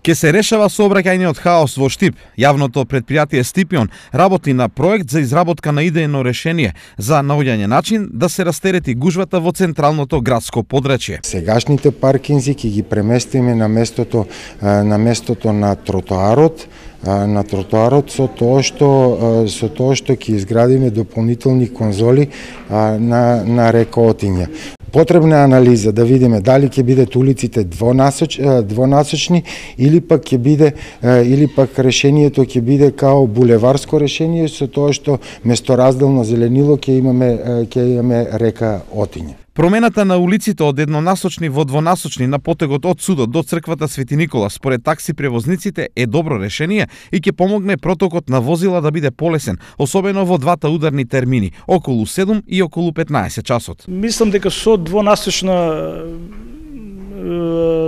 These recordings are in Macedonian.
Ке се решава сообраќајниот хаос во Штип. Јавното претпријатие Стипион работи на проект за изработка на идејно решение за наоѓање начин да се растерети гужвата во централното градско подрачје. Сегашните паркинзи ќе ги преместиме на местото на тротоарот, со тоа што ќе изградиме дополнителни конзоли на река Отиња. Потребна е анализа да видиме дали ќе бидат улиците двонасочни или пак решението ќе биде као булеварско решение со тоа што месторазделно зеленило ќе имаме река Отиња. Промената на улиците од еднонасочни во двонасочни на потегот од судот до црквата Свети Никола според такси превозниците е добро решение и ќе помогне протокот на возила да биде полесен, особено во двата ударни термини, околу 7 и околу 15 часот. Мислам дека со двонасочна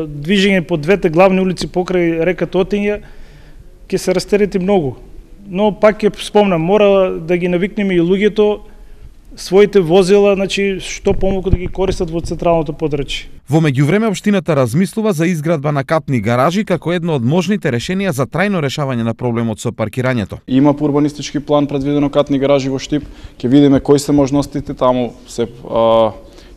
движење по двете главни улици покрај реката Отиња ќе се растерети многу. Но пак ќе спомнам, мора да ги навикнеме и луѓето своите возила, што помалку да ги користат во централното подрачје. Во меѓувреме општината размислува за изградба на катни гаражи како едно од можните решенија за трајно решавање на проблемот со паркирањето. Има по урбанистички план предвидено катни гаражи во Штип, ќе видиме кои се можностите таму,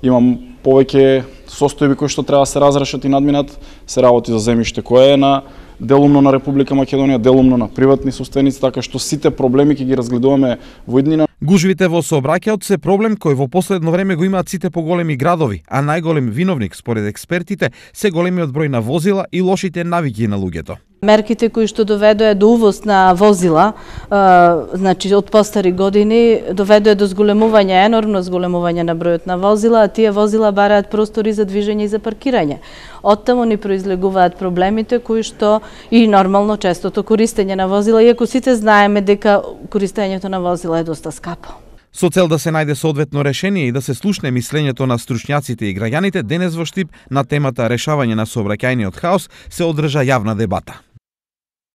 имам повеќе состојби кои што треба да се разрешат и надминат, се работи за земјиште кое е делумно на Република Македонија, делумно на приватни собственици, така што сите проблеми ќе ги разгледуваме во иднина. Гужвите во сообраќајот се проблем кој во последно време го имаат сите поголеми градови, а најголем виновник според експертите се големиот број на возила и лошите навики на луѓето. Мерките кои што доведоа до увоз на возила, од постари години, доведоа до зголемување, енормно зголемување на бројот на возила, а тие возила бараат простори за движење и за паркирање. Оттаму ни произлегуваат проблемите кои што и нормално честото користење на возила, иако сите знаеме дека користењето на возила е доста скапо. Со цел да се најде соодветно решение и да се слушне мислењето на стручњаците и граѓаните, денес во Штип на темата решавање на сообраќајниот хаос се одржа јавна дебата.